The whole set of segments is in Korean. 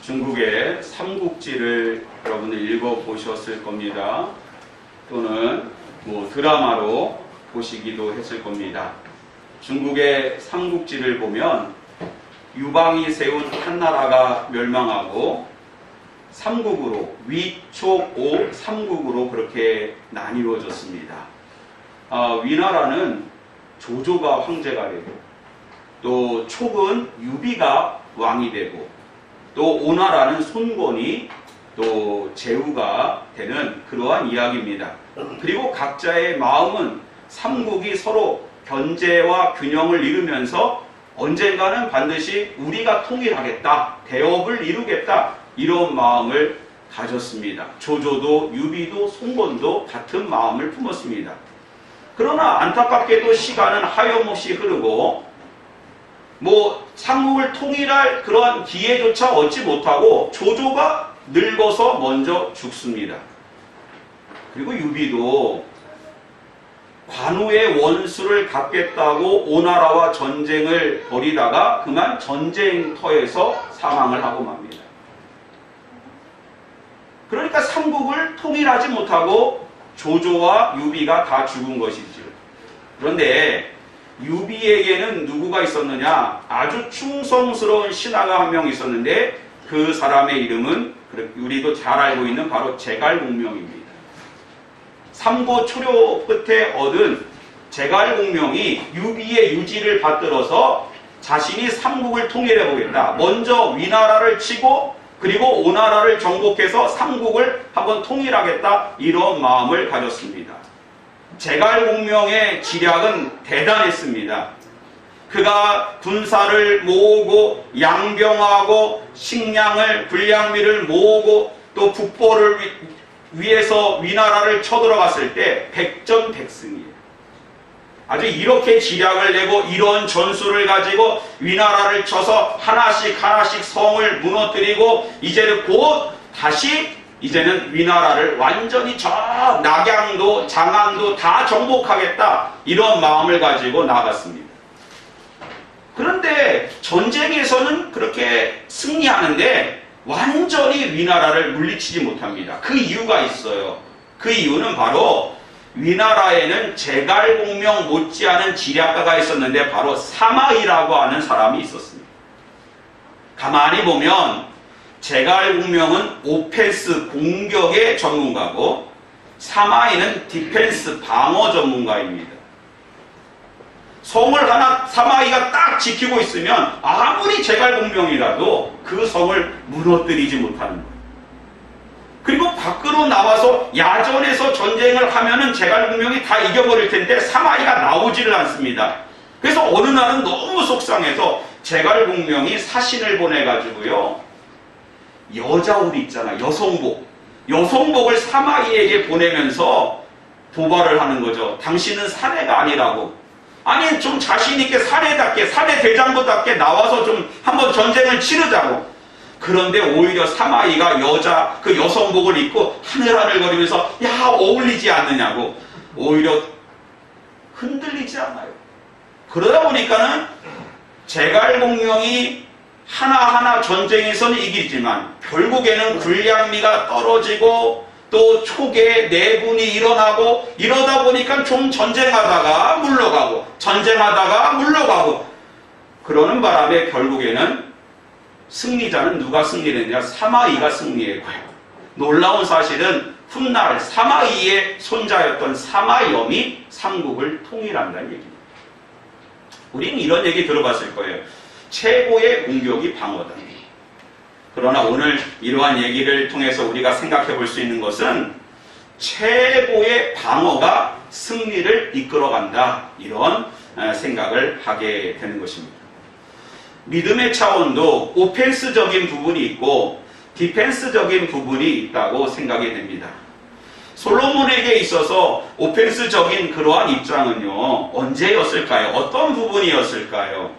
중국의 삼국지를 여러분들 읽어보셨을 겁니다. 또는 드라마로 보시기도 했을 겁니다. 중국의 삼국지를 보면 유방이 세운 한나라가 멸망하고 삼국으로 위촉오 삼국으로 그렇게 나뉘어졌습니다. 위나라는 조조가 황제가 되고 또 촉은 유비가 왕이 되고 또 오나라는 손권이 또 제후가 되는 그러한 이야기입니다. 그리고 각자의 마음은 삼국이 서로 견제와 균형을 이루면서 언젠가는 반드시 우리가 통일하겠다, 대업을 이루겠다 이런 마음을 가졌습니다. 조조도 유비도 손권도 같은 마음을 품었습니다. 그러나 안타깝게도 시간은 하염없이 흐르고 삼국을 통일할 그러한 기회조차 얻지 못하고 조조가 늙어서 먼저 죽습니다. 그리고 유비도 관우의 원수를 갚겠다고 오나라와 전쟁을 벌이다가 그만 전쟁터에서 사망을 하고 맙니다. 그러니까 삼국을 통일하지 못하고 조조와 유비가 다 죽은 것이죠. 그런데 유비에게는 누구가 있었느냐? 아주 충성스러운 신하가 한 명 있었는데 그 사람의 이름은 우리도 잘 알고 있는 바로 제갈공명입니다. 삼고 초려 끝에 얻은 제갈공명이 유비의 유지를 받들어서 자신이 삼국을 통일해 보겠다. 먼저 위나라를 치고 그리고 오나라를 정복해서 삼국을 한번 통일하겠다. 이런 마음을 가졌습니다. 제갈공명의 지략은 대단했습니다. 그가 군사를 모으고 양병하고 식량을 군량미를 모으고 또 북보를 위해서 위나라를 쳐들어갔을 때 백전백승이에요. 아주 이렇게 지략을 내고 이런 전술을 가지고 위나라를 쳐서 하나씩 성을 무너뜨리고 이제는 곧 다시 이제는 위나라를 완전히 저 낙양도 장안도 다 정복하겠다 이런 마음을 가지고 나갔습니다. 그런데 전쟁에서는 그렇게 승리하는데 완전히 위나라를 물리치지 못합니다. 그 이유가 있어요. 그 이유는 바로 위나라에는 제갈공명 못지않은 지략가가 있었는데 바로 사마이라고 하는 사람이 있었습니다. 가만히 보면 제갈공명은 오펜스 공격의 전문가고 사마이는 디펜스 방어 전문가입니다. 성을 하나 사마이가 딱 지키고 있으면 아무리 제갈공명이라도 그 성을 무너뜨리지 못하는 거예요. 그리고 밖으로 나와서 야전에서 전쟁을 하면은 제갈공명이 다 이겨버릴 텐데 사마이가 나오지를 않습니다. 그래서 어느 날은 너무 속상해서 제갈공명이 사신을 보내가지고요. 여자 옷 있잖아, 여성복을 사마이에게 보내면서 도발을 하는 거죠. 당신은 사내가 아니라고. 아니 좀 자신있게 사내답게 사내대장부답게 나와서 좀 한번 전쟁을 치르자고. 그런데 오히려 사마이가 그 여성복을 입고 하늘하늘거리면서 야 어울리지 않느냐고 오히려 흔들리지 않아요. 그러다 보니까는 제갈공명이 하나하나 전쟁에서는 이기지만 결국에는 군량미가 떨어지고 또 촉의 내분이 일어나고 이러다 보니까 좀 전쟁하다가 물러가고 그러는 바람에 결국에는 승리자는 누가 승리했느냐? 사마이가 승리했고요. 놀라운 사실은 훗날 사마이의 손자였던 사마염이 삼국을 통일한다는 얘기입니다. 우리는 이런 얘기 들어봤을 거예요. 최고의 공격이 방어다. 그러나 오늘 이러한 얘기를 통해서 우리가 생각해 볼 수 있는 것은 최고의 방어가 승리를 이끌어간다. 이런 생각을 하게 되는 것입니다. 믿음의 차원도 오펜스적인 부분이 있고 디펜스적인 부분이 있다고 생각이 됩니다. 솔로몬에게 있어서 오펜스적인 그러한 입장은요, 언제였을까요? 어떤 부분이었을까요?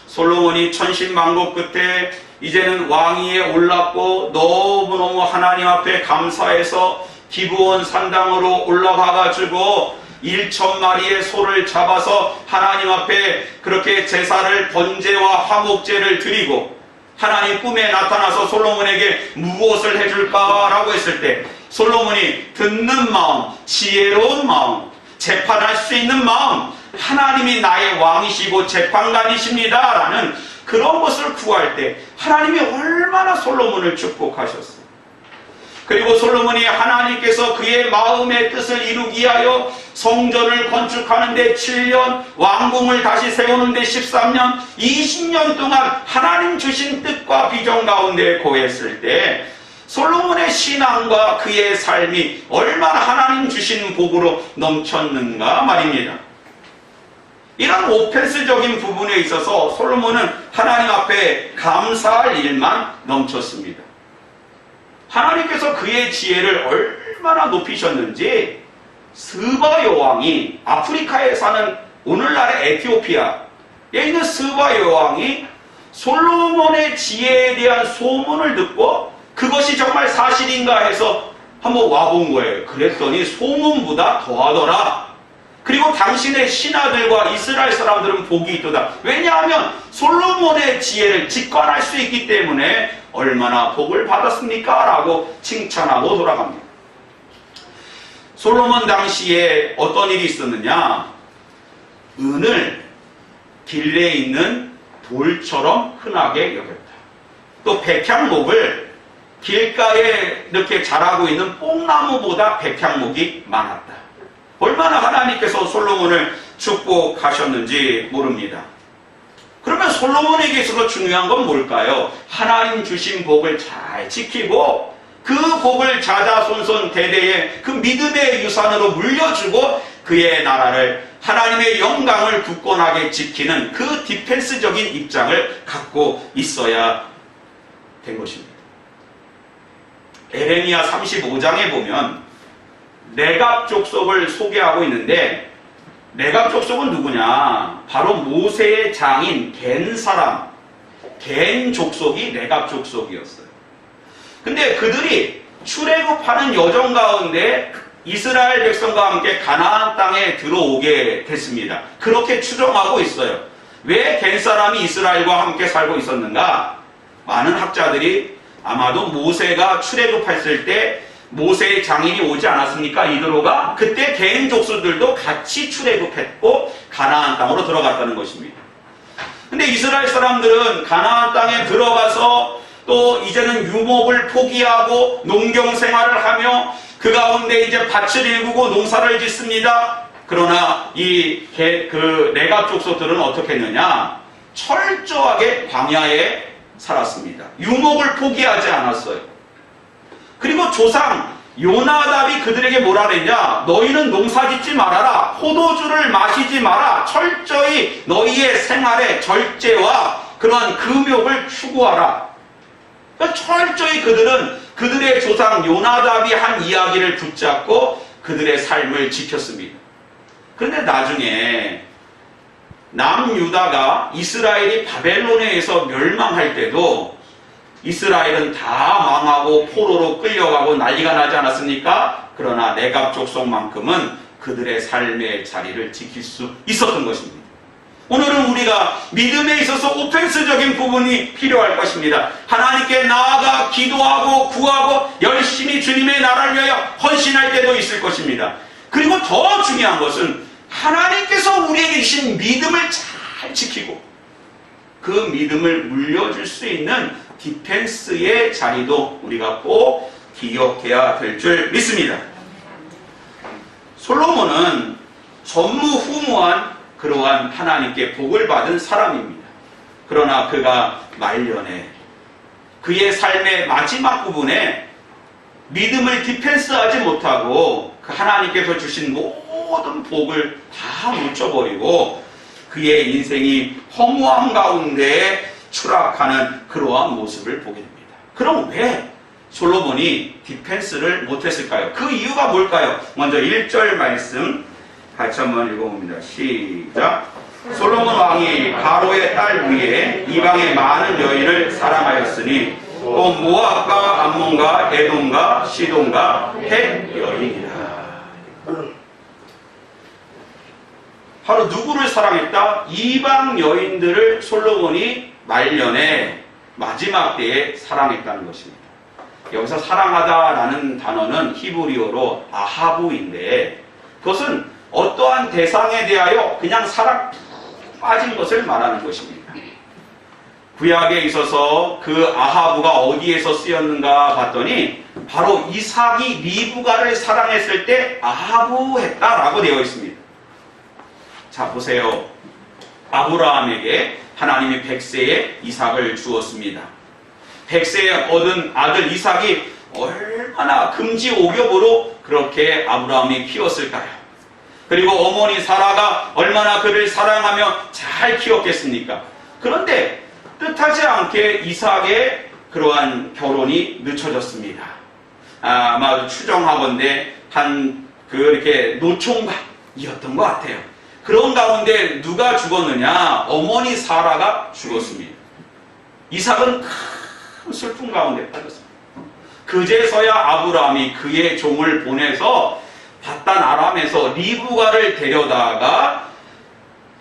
솔로몬이 천신만고 끝에 이제는 왕위에 올랐고 너무너무 하나님 앞에 감사해서 기브온 산당으로 올라가가지고 1,000마리의 소를 잡아서 하나님 앞에 그렇게 제사를 번제와 화목제를 드리고 하나님 꿈에 나타나서 솔로몬에게 무엇을 해줄까라고 했을 때 솔로몬이 듣는 마음, 지혜로운 마음, 재판할 수 있는 마음, 하나님이 나의 왕이시고 재판관이십니다 라는 그런 것을 구할 때 하나님이 얼마나 솔로몬을 축복하셨어요. 그리고 솔로몬이 하나님께서 그의 마음의 뜻을 이루기 위하여 성전을 건축하는데 7년, 왕궁을 다시 세우는데 13년, 20년 동안 하나님 주신 뜻과 비전 가운데 거했을 때 솔로몬의 신앙과 그의 삶이 얼마나 하나님 주신 복으로 넘쳤는가 말입니다. 이런 오펜스적인 부분에 있어서 솔로몬은 하나님 앞에 감사할 일만 넘쳤습니다. 하나님께서 그의 지혜를 얼마나 높이셨는지 스바 여왕이 아프리카에 사는 오늘날의 에티오피아에 있는 스바 여왕이 솔로몬의 지혜에 대한 소문을 듣고 그것이 정말 사실인가 해서 한번 와본 거예요. 그랬더니 소문보다 더하더라. 그리고 당신의 신하들과 이스라엘 사람들은 복이 있도다. 왜냐하면 솔로몬의 지혜를 직관할 수 있기 때문에 얼마나 복을 받았습니까? 라고 칭찬하고 돌아갑니다. 솔로몬 당시에 어떤 일이 있었느냐? 은을 길에 있는 돌처럼 흔하게 여겼다. 또 백향목을 길가에 이렇게 자라고 있는 뽕나무보다 백향목이 많았다. 얼마나 하나님께서 솔로몬을 축복하셨는지 모릅니다. 그러면 솔로몬에게 있어서 중요한 건 뭘까요? 하나님 주신 복을 잘 지키고 그 복을 자자손손 대대에 그 믿음의 유산으로 물려주고 그의 나라를 하나님의 영광을 굳건하게 지키는 그 디펜스적인 입장을 갖고 있어야 된 것입니다. 에레미야 35장에 보면 레갑 족속을 소개하고 있는데 레갑 족속은 누구냐? 바로 모세의 장인 겐 사람, 겐 족속이 레갑 족속이었어요. 근데 그들이 출애굽하는 여정 가운데 이스라엘 백성과 함께 가나안 땅에 들어오게 됐습니다. 그렇게 추정하고 있어요. 왜 겐 사람이 이스라엘과 함께 살고 있었는가? 많은 학자들이 아마도 모세가 출애굽했을 때 모세의 장인이 오지 않았습니까? 이드로가 그때 겐 족속들도 같이 출애굽했고 가나안 땅으로 들어갔다는 것입니다. 근데 이스라엘 사람들은 가나안 땅에 들어가서 또 이제는 유목을 포기하고 농경 생활을 하며 그 가운데 이제 밭을 일구고 농사를 짓습니다. 그러나 그 레갑 족속들은 어떻게 했느냐? 철저하게 광야에 살았습니다. 유목을 포기하지 않았어요. 그리고 조상 요나답이 그들에게 뭐라 그랬냐? 너희는 농사 짓지 말아라. 포도주를 마시지 마라. 철저히 너희의 생활에 절제와 그러한 금욕을 추구하라. 그러니까 철저히 그들은 그들의 조상 요나답이 한 이야기를 붙잡고 그들의 삶을 지켰습니다. 그런데 나중에 남유다가 이스라엘이 바벨론에 의해서 멸망할 때도 이스라엘은 다 망하고 포로로 끌려가고 난리가 나지 않았습니까? 그러나 레갑 족속만큼은 그들의 삶의 자리를 지킬 수 있었던 것입니다. 오늘은 우리가 믿음에 있어서 오펜스적인 부분이 필요할 것입니다. 하나님께 나아가 기도하고 구하고 열심히 주님의 나라를 위하여 헌신할 때도 있을 것입니다. 그리고 더 중요한 것은 하나님께서 우리에게 주신 믿음을 잘 지키고 그 믿음을 물려줄 수 있는 디펜스의 자리도 우리가 꼭 기억해야 될 줄 믿습니다. 솔로몬은 전무후무한 그러한 하나님께 복을 받은 사람입니다. 그러나 그가 말년에 그의 삶의 마지막 부분에 믿음을 디펜스하지 못하고 그 하나님께서 주신 모든 복을 다 놓쳐버리고 그의 인생이 허무함 가운데 추락하는 그러한 모습을 보게 됩니다. 그럼 왜 솔로몬이 디펜스를 못했을까요? 그 이유가 뭘까요? 먼저 1절 말씀 같이 한번 읽어봅니다. 시작. 솔로몬 왕이 바로의 딸 위에 이방의 많은 여인을 사랑하였으니 또 모압과 암몬과 에돔과 시돈과 헷 여인이라. 바로 누구를 사랑했다? 이방 여인들을 솔로몬이 말년에 마지막 때에 사랑했다는 것입니다. 여기서 사랑하다라는 단어는 히브리어로 아하부인데 그것은 어떠한 대상에 대하여 그냥 사랑 빠진 것을 말하는 것입니다. 구약에 있어서 그 아하부가 어디에서 쓰였는가 봤더니 바로 이삭이 리브가를 사랑했을 때 아하부했다라고 되어 있습니다. 자, 보세요. 아브라함에게 하나님이 100세에 이삭을 주었습니다. 100세에 얻은 아들 이삭이 얼마나 금지옥엽으로 그렇게 아브라함이 키웠을까요? 그리고 어머니 사라가 얼마나 그를 사랑하며 잘 키웠겠습니까? 그런데 뜻하지 않게 이삭의 그러한 결혼이 늦춰졌습니다. 아마 추정하건대 이렇게 노총각이었던 것 같아요. 그런 가운데 누가 죽었느냐? 어머니 사라가 죽었습니다. 이삭은 큰 슬픔 가운데 빠졌습니다. 그제서야 아브라함이 그의 종을 보내서 바단 아람에서 리브가를 데려다가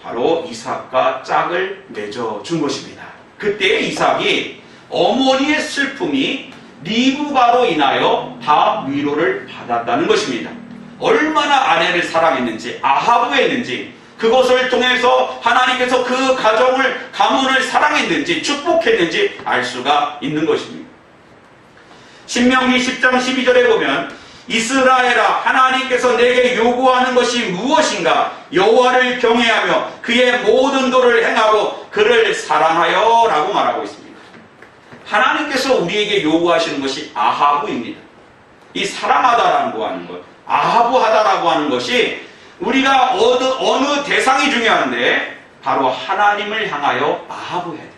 바로 이삭과 짝을 맺어준 것입니다. 그때 이삭이 어머니의 슬픔이 리브가로 인하여 다 위로를 받았다는 것입니다. 얼마나 아내를 사랑했는지, 아하부했는지, 그것을 통해서 하나님께서 그 가문을 사랑했는지, 축복했는지 알 수가 있는 것입니다. 신명기 10장 12절에 보면 이스라엘아, 하나님께서 내게 요구하는 것이 무엇인가? 여호와를 경외하며 그의 모든 도를 행하고 그를 사랑하여 라고 말하고 있습니다. 하나님께서 우리에게 요구하시는 것이 아하부입니다. 이 사랑하다라고 하는 것, 아하부하다라고 하는 것이 우리가 어느 대상이 중요한데 바로 하나님을 향하여 아하부해야 됩니다.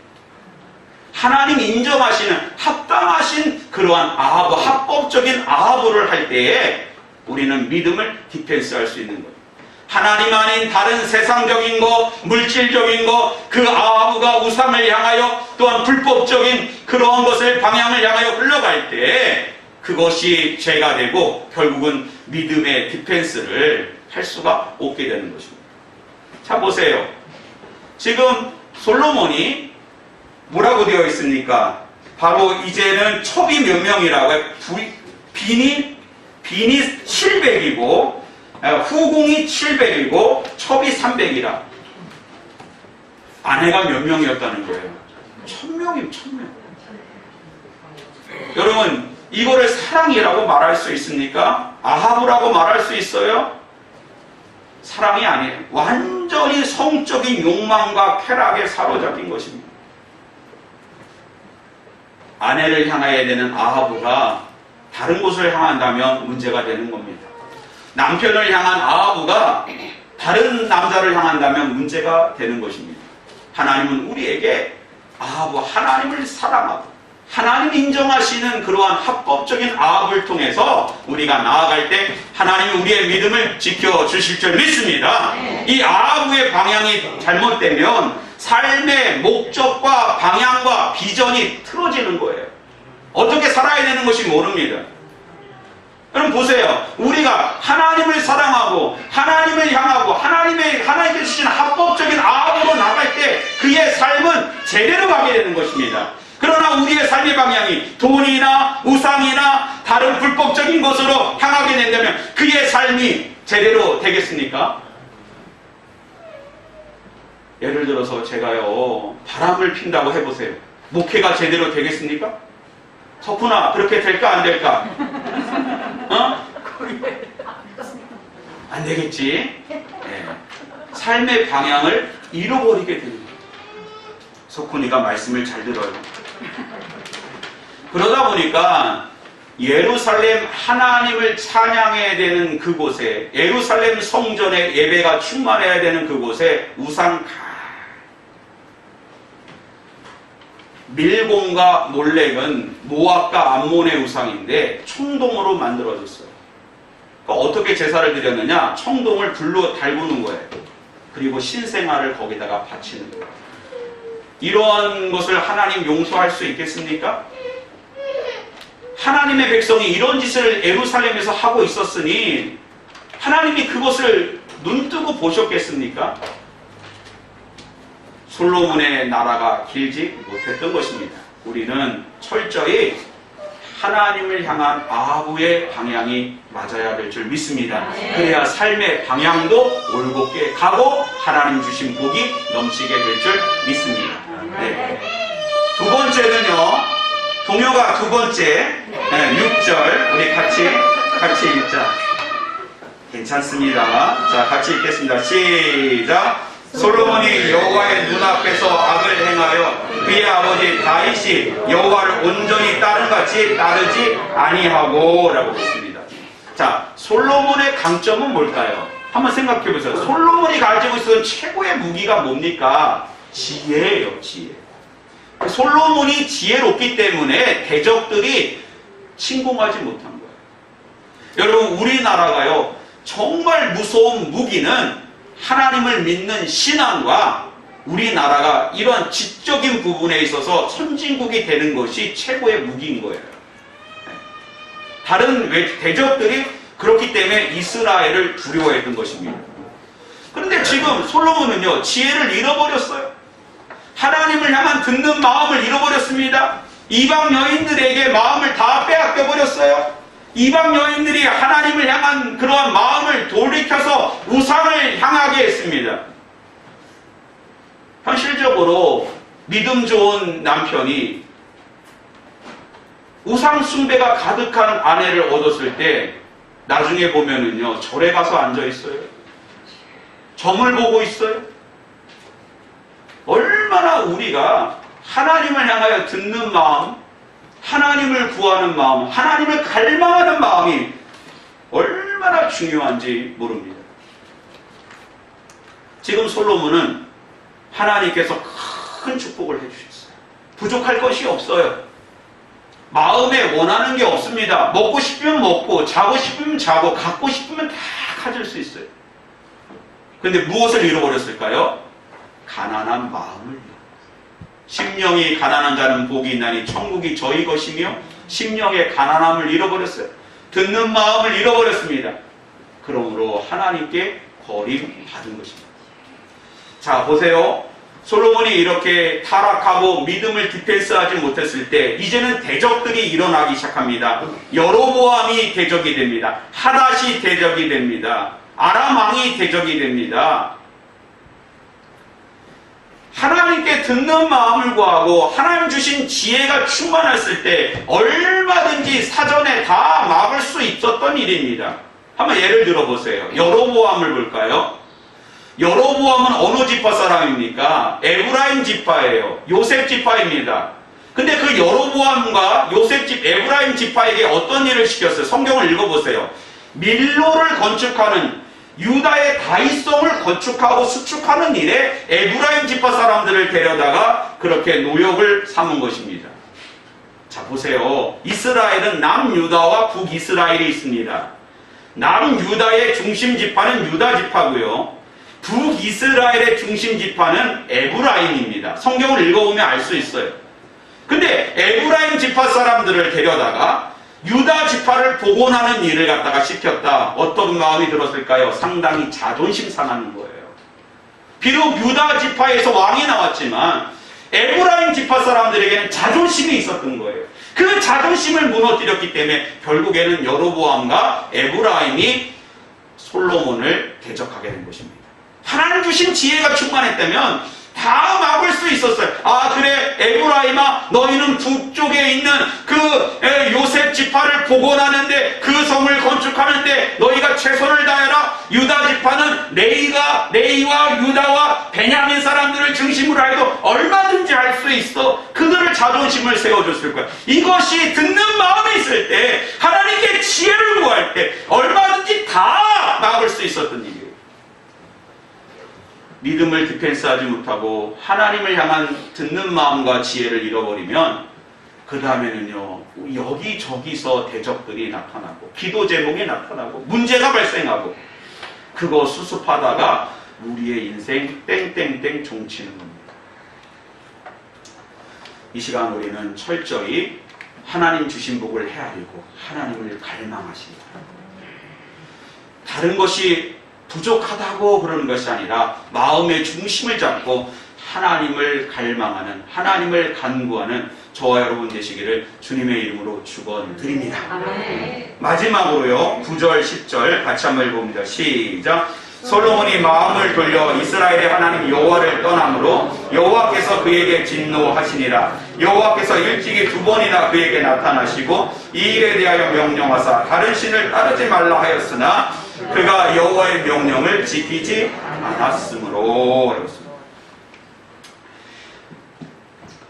하나님 인정하시는 합당하신 그러한 아하부, 합법적인 아하부를 할 때에 우리는 믿음을 디펜스할 수 있는 거예요. 하나님 아닌 다른 세상적인 거, 물질적인 거, 그 아하부가 우상을 향하여 또한 불법적인 그러한 것을 방향을 향하여 흘러갈 때 그것이 죄가 되고 결국은 믿음의 디펜스를 할 수가 없게 되는 것입니다. 자, 보세요. 지금 솔로몬이 뭐라고 되어 있습니까? 바로 이제는 첩이 몇 명이라고 해요? 빈이 700이고 후궁이 700이고 첩이 300이라. 아내가 몇 명이었다는 거예요? 1000명이면 1000명. 여러분, 이거를 사랑이라고 말할 수 있습니까? 아하부라고 말할 수 있어요? 사랑이 아니에요. 완전히 성적인 욕망과 쾌락에 사로잡힌 것입니다. 아내를 향해야 되는 아하부가 다른 곳을 향한다면 문제가 되는 겁니다. 남편을 향한 아하부가 다른 남자를 향한다면 문제가 되는 것입니다. 하나님은 우리에게 아하부, 하나님을 사랑하고 하나님 인정하시는 그러한 합법적인 아합을 통해서 우리가 나아갈 때 하나님이 우리의 믿음을 지켜주실 줄 믿습니다. 이 아합의 방향이 잘못되면 삶의 목적과 방향과 비전이 틀어지는 거예요. 어떻게 살아야 되는 것이 모릅니다. 여러분 보세요. 우리가 하나님을 사랑하고 하나님을 향하고 하나님께 주신 합법적인 아합으로 나갈 때 그의 삶은 제대로 가게 되는 것입니다. 그러나 우리의 삶의 방향이 돈이나 우상이나 다른 불법적인 것으로 향하게 된다면 그의 삶이 제대로 되겠습니까? 예를 들어서 제가요 바람을 핀다고 해보세요. 목회가 제대로 되겠습니까? 석훈아, 그렇게 될까 안 될까? 안 되겠지. 네. 삶의 방향을 잃어버리게 됩니다. 석훈이가 말씀을 잘 들어요. 그러다 보니까 예루살렘 하나님을 찬양해야 되는 그곳에, 예루살렘 성전에 예배가 충만해야 되는 그곳에 우상 밀곰과 몰렉은 모압과 암몬의 우상인데 청동으로 만들어졌어요. 그러니까 어떻게 제사를 드렸느냐? 청동을 불로 달구는 거예요. 그리고 신생아를 거기다가 바치는 거예요. 이러한 것을 하나님 용서할 수 있겠습니까? 하나님의 백성이 이런 짓을 예루살렘에서 하고 있었으니 하나님이 그것을 눈뜨고 보셨겠습니까? 솔로몬의 나라가 길지 못했던 것입니다. 우리는 철저히 하나님을 향한 아부의 방향이 맞아야 될 줄 믿습니다. 그래야 삶의 방향도 올곧게 가고 하나님 주신 복이 넘치게 될 줄 믿습니다. 네. 두 번째는요, 동요가 두 번째 6절 우리 같이 읽자. 괜찮습니다. 자, 같이 읽겠습니다. 시작. 솔로몬이 여호와의 눈앞에서 악을 행하여 그의 아버지 다윗이 여호와를 온전히 따른같이 따르지 아니하고 라고 했습니다. 자, 솔로몬의 강점은 뭘까요? 한번 생각해 보세요. 솔로몬이 가지고 있었던 최고의 무기가 뭡니까? 지혜예요. 지혜. 솔로몬이 지혜롭기 때문에 대적들이 침공하지 못한 거예요. 여러분, 우리나라가요, 정말 무서운 무기는 하나님을 믿는 신앙과 우리나라가 이런 지적인 부분에 있어서 선진국이 되는 것이 최고의 무기인 거예요. 다른 대적들이 그렇기 때문에 이스라엘을 두려워했던 것입니다. 그런데 지금 솔로몬은요, 지혜를 잃어버렸어요. 하나님을 향한 듣는 마음을 잃어버렸습니다. 이방 여인들에게 마음을 다 빼앗겨 버렸어요. 이방 여인들이 하나님을 향한 그러한 마음을 돌이켜서 우상을 향하게 했습니다. 현실적으로 믿음 좋은 남편이 우상 숭배가 가득한 아내를 얻었을 때 나중에 보면은요, 절에 가서 앉아 있어요. 점을 보고 있어요. 얼마나 우리가 하나님을 향하여 듣는 마음, 하나님을 구하는 마음, 하나님을 갈망하는 마음이 얼마나 중요한지 모릅니다. 지금 솔로몬은 하나님께서 큰 축복을 해주셨어요. 부족할 것이 없어요. 마음에 원하는 게 없습니다. 먹고 싶으면 먹고, 자고 싶으면 자고, 갖고 싶으면 다 가질 수 있어요. 그런데 무엇을 잃어버렸을까요? 가난한 마음을. 심령이 가난한 자는 복이 있나니 천국이 저희 것이며, 심령의 가난함을 잃어버렸어요. 듣는 마음을 잃어버렸습니다. 그러므로 하나님께 버림받은 것입니다. 자, 보세요. 솔로몬이 이렇게 타락하고 믿음을 디펜스하지 못했을 때 이제는 대적들이 일어나기 시작합니다. 여로보암이 대적이 됩니다. 하닷이 대적이 됩니다. 아람 왕이 대적이 됩니다. 하나님께 듣는 마음을 구하고 하나님 주신 지혜가 충만했을 때 얼마든지 사전에 다 막을 수 있었던 일입니다. 한번 예를 들어보세요. 여로보암을 볼까요? 여로보암은 어느 지파 사람입니까? 에브라임 지파예요. 요셉 지파입니다. 근데 그 여로보암과 에브라임 지파에게 어떤 일을 시켰어요? 성경을 읽어보세요. 밀로를 건축하는, 유다의 다윗성을 건축하고 수축하는 일에 에브라임 지파 사람들을 데려다가 그렇게 노역을 삼은 것입니다. 자, 보세요. 이스라엘은 남유다와 북이스라엘이 있습니다. 남유다의 중심 지파는 유다 지파고요. 북이스라엘의 중심 지파는 에브라임입니다. 성경을 읽어보면 알 수 있어요. 근데 에브라임 지파 사람들을 데려다가 유다 지파를 복원하는 일을 갖다가 시켰다. 어떤 마음이 들었을까요? 상당히 자존심 상하는 거예요. 비록 유다 지파에서 왕이 나왔지만 에브라임 지파 사람들에게는 자존심이 있었던 거예요. 그 자존심을 무너뜨렸기 때문에 결국에는 여로보암과 에브라임이 솔로몬을 대적하게 된 것입니다. 하나님 주신 지혜가 충만했다면 다 막을 수 있었어요. 아, 그래, 에브라임아, 너희는 북쪽에 있는 그 요셉 지파를 복원하는데, 그 성을 건축하는데 너희가 최선을 다해라. 유다 지파는 레이와 유다와 베냐민 사람들을 중심으로 해도 얼마든지 할 수 있어. 그들을 자존심을 세워줬을 거야. 이것이 듣는 마음이 있을 때, 하나님께 지혜를 구할 때 얼마든지 다 막을 수 있었던 일이에요. 믿음을 디펜스하지 못하고 하나님을 향한 듣는 마음과 지혜를 잃어버리면 그 다음에는요, 여기저기서 대적들이 나타나고 기도 제목이 나타나고 문제가 발생하고 그거 수습하다가 우리의 인생 땡땡땡 종치는 겁니다. 이 시간 우리는 철저히 하나님 주신 복을 헤아리고 하나님을 갈망하시기 바랍니다. 다른 것이 부족하다고 그러는 것이 아니라 마음의 중심을 잡고 하나님을 갈망하는, 하나님을 간구하는 저와 여러분 되시기를 주님의 이름으로 축원드립니다. 마지막으로요, 9절 10절 같이 한번 읽어봅니다. 시작. 솔로몬이 마음을 돌려 이스라엘의 하나님 여호와를 떠남으로 여호와께서 그에게 진노하시니라. 여호와께서 일찍이 2번이나 그에게 나타나시고 이 일에 대하여 명령하사 다른 신을 따르지 말라 하였으나 그가 여호와의 명령을 지키지 않았으므로.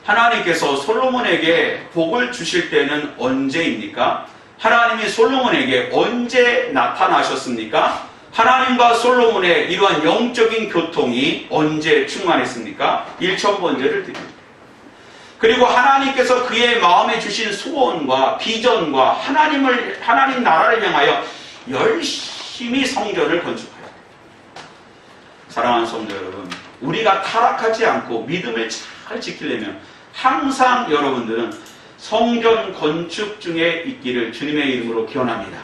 하나님께서 솔로몬에게 복을 주실 때는 언제입니까? 하나님이 솔로몬에게 언제 나타나셨습니까? 하나님과 솔로몬의 이러한 영적인 교통이 언제 충만했습니까? 1000번째를 드립니다. 그리고 하나님께서 그의 마음에 주신 소원과 비전과 하나님 나라를 향하여 열심히 성전을 건축하였다. 사랑하는 성도 여러분, 우리가 타락하지 않고 믿음을 잘 지키려면 항상 여러분들은 성전 건축 중에 있기를 주님의 이름으로 기원합니다.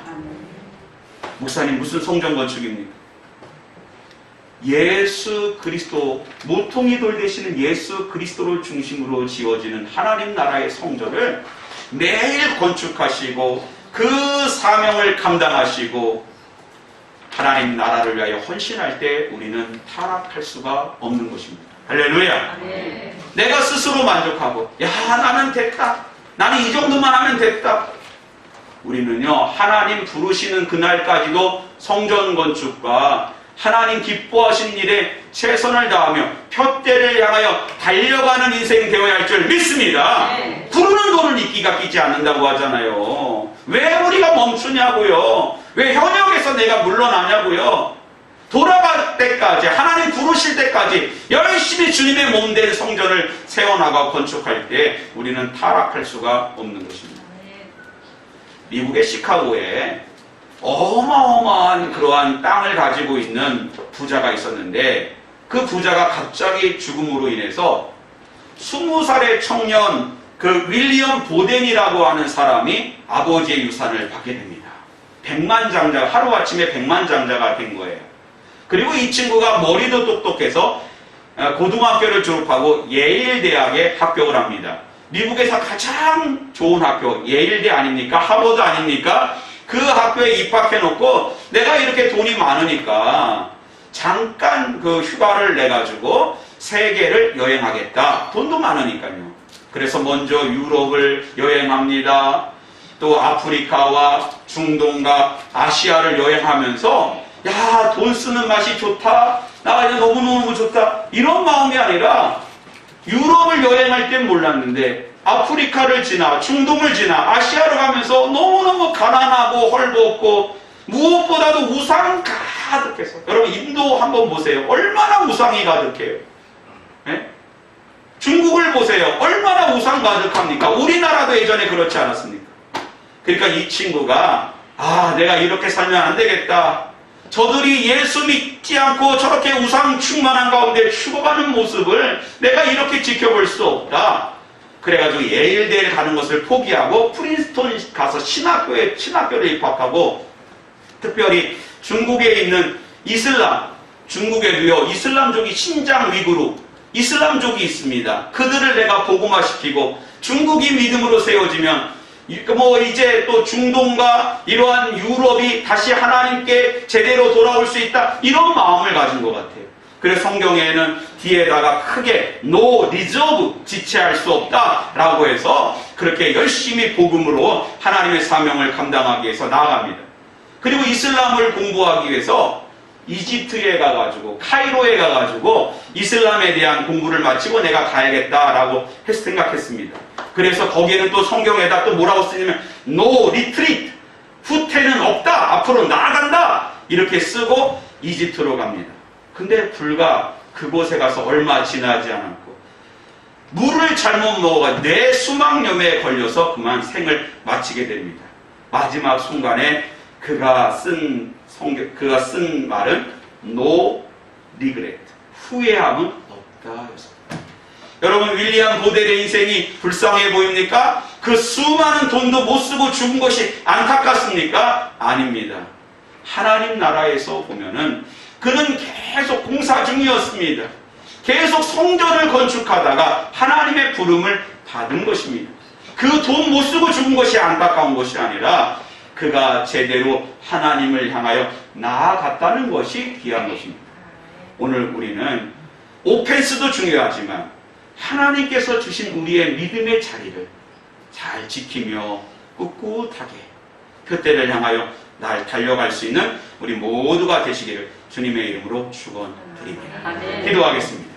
목사님, 무슨 성전 건축입니까? 예수 그리스도, 모퉁이 돌 되시는 예수 그리스도를 중심으로 지어지는 하나님 나라의 성전을 매일 건축하시고 그 사명을 감당하시고 하나님 나라를 위하여 헌신할 때 우리는 타락할 수가 없는 것입니다. 할렐루야. 네. 내가 스스로 만족하고 나는 됐다, 나는 이 정도만 하면 됐다. 우리는요, 하나님 부르시는 그날까지도 성전 건축과 하나님 기뻐하신 일에 최선을 다하며 표대를 향하여 달려가는 인생 되어야 할 줄 믿습니다. 네. 부르는 돈은 이끼가 끼지 않는다고 하잖아요. 왜 우리가 멈추냐고요? 왜 현역에서 내가 물러나냐고요? 돌아갈 때까지, 하나님 부르실 때까지 열심히 주님의 몸된 성전을 세워나가 건축할 때 우리는 타락할 수가 없는 것입니다. 미국의 시카고에 어마어마한 그러한 땅을 가지고 있는 부자가 있었는데 그 부자가 갑자기 죽음으로 인해서 20살의 청년 그 윌리엄 보덴이라고 하는 사람이 아버지의 유산을 받게 됩니다. 백만장자, 하루아침에 백만장자가 된 거예요. 그리고 이 친구가 머리도 똑똑해서 고등학교를 졸업하고 예일 대학에 합격을 합니다. 미국에서 가장 좋은 학교, 예일대 아닙니까? 하버드 아닙니까? 그 학교에 입학해놓고 내가 이렇게 돈이 많으니까 잠깐 그 휴가를 내가지고 세계를 여행하겠다. 돈도 많으니까요. 그래서 먼저 유럽을 여행합니다. 또 아프리카와 중동과 아시아를 여행하면서 돈 쓰는 맛이 좋다. 나 이제 너무너무 좋다. 이런 마음이 아니라 유럽을 여행할 땐 몰랐는데 아프리카를 지나 중동을 지나 아시아를 가면서 너무너무 가난하고 헐벗고 무엇보다도 우상 가득해서, 여러분 인도 한번 보세요. 얼마나 우상이 가득해요. 네? 중국을 보세요. 얼마나 우상 가득합니까? 우리나라도 예전에 그렇지 않았습니까? 그러니까 이 친구가 내가 이렇게 살면 안 되겠다. 저들이 예수 믿지 않고 저렇게 우상 충만한 가운데 죽어가는 모습을 내가 이렇게 지켜볼 수 없다. 그래가지고 예일대에 가는 것을 포기하고 프린스턴 가서 신학교를 입학하고 특별히 중국에 있는 이슬람, 중국에도요 이슬람족이 신장 위구르 이슬람족이 있습니다. 그들을 내가 복음화시키고 중국이 믿음으로 세워지면 이제 또 중동과 이러한 유럽이 다시 하나님께 제대로 돌아올 수 있다, 이런 마음을 가진 것 같아요. 그래서 성경에는 뒤에다가 크게 No reserve, 지체할 수 없다 라고 해서 그렇게 열심히 복음으로 하나님의 사명을 감당하기 위해서 나아갑니다. 그리고 이슬람을 공부하기 위해서 이집트에 가가지고 카이로에 가가지고 이슬람에 대한 공부를 마치고 내가 가야겠다라고 생각했습니다. 그래서 거기에는 또 성경에다 또 뭐라고 쓰냐면 No retreat, 후퇴는 없다, 앞으로 나아간다, 이렇게 쓰고 이집트로 갑니다. 근데 불과 그곳에 가서 얼마 지나지 않았고 물을 잘못 먹어가 뇌수막염에 걸려서 그만 생을 마치게 됩니다. 마지막 순간에 그가 쓴 말은 No regret, 후회함은 없다. 여러분, 윌리엄 보델의 인생이 불쌍해 보입니까? 그 수많은 돈도 못 쓰고 죽은 것이 안타깝습니까? 아닙니다. 하나님 나라에서 보면은 그는 계속 공사 중이었습니다. 계속 성전을 건축하다가 하나님의 부름을 받은 것입니다. 그 돈 못 쓰고 죽은 것이 안타까운 것이 아니라 그가 제대로 하나님을 향하여 나아갔다는 것이 귀한 것입니다. 오늘 우리는 오펜스도 중요하지만 하나님께서 주신 우리의 믿음의 자리를 잘 지키며 꿋꿋하게 그때를 향하여 날 달려갈 수 있는 우리 모두가 되시기를 주님의 이름으로 축원드립니다. 기도하겠습니다.